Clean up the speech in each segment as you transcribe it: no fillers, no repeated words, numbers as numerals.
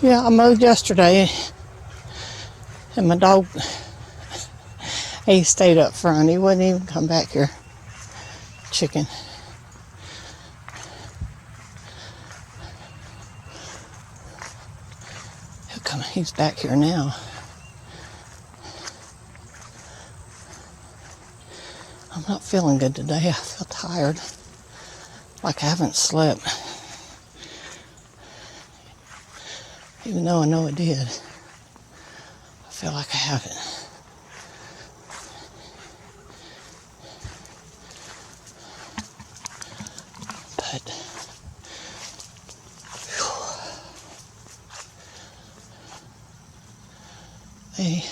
Yeah, I mowed yesterday, and my dog, he stayed up front. He wouldn't even come back here. Chicken. He'll come. He's back here now. I'm not feeling good today. I feel tired, like I haven't slept, even though I know I did. I feel like I haven't. But they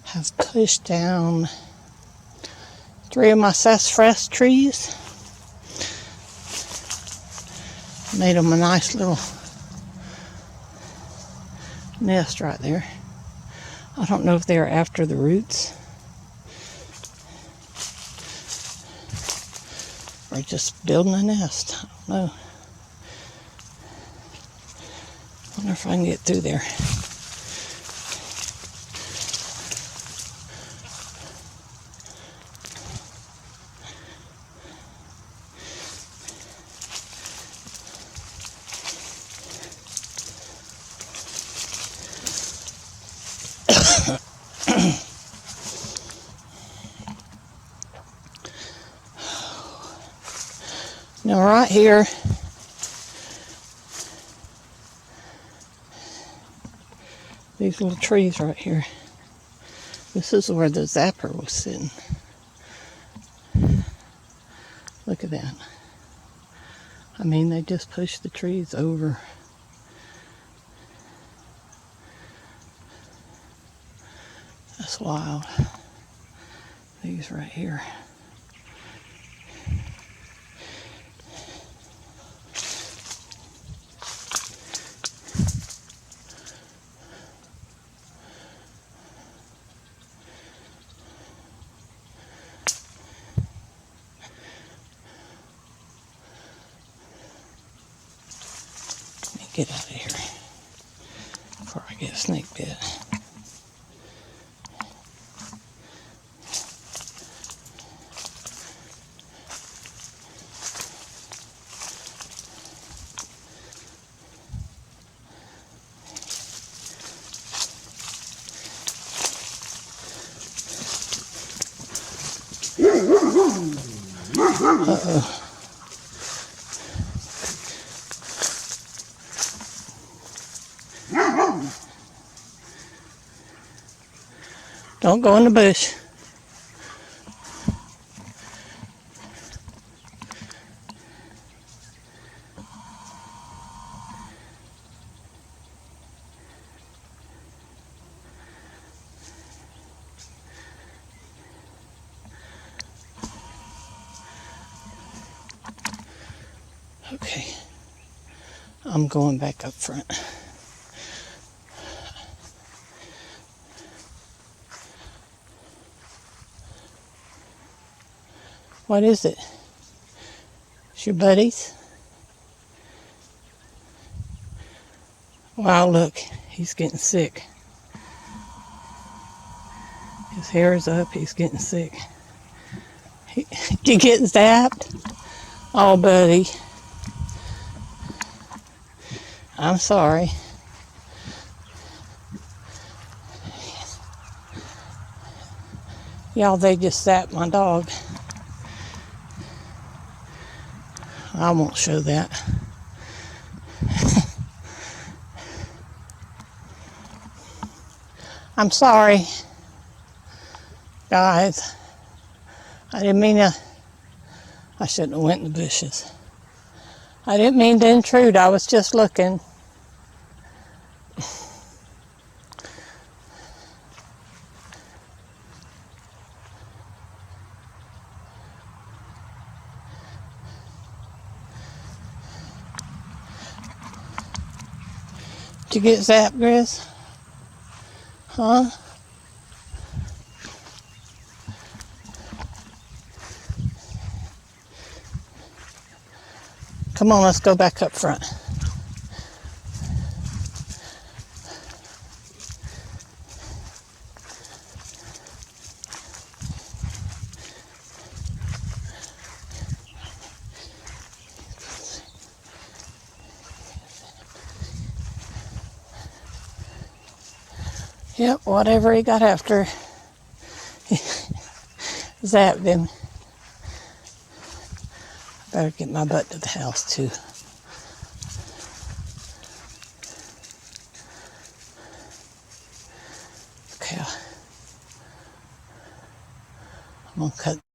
have pushed down 3 of my sassafras trees. Made them a nice little nest right there. I don't know if they're after the roots or just building a nest. I don't know. Wonder if I can get through there. Now right here, these little trees right here, this is where the zapper was sitting. Look at that. I mean, they just pushed the trees over. That's wild. These right here. Get out of here before I get snake bit. Uh-oh. Don't go in the bush. Okay, I'm going back up front. What is it? It's your buddies? Wow, look, he's getting sick. His hair is up, he's getting sick. You getting zapped? Oh, buddy. I'm sorry. Y'all, they just zapped my dog. I won't show that. I'm sorry, guys. I didn't mean to. I shouldn't have went in the bushes. I didn't mean to intrude. I was just looking. Did you get zapped, Grizz? Huh? Come on, let's go back up front. Yep, whatever he got after. Zapped him. Better get my butt to the house too. Okay. I'm gonna cut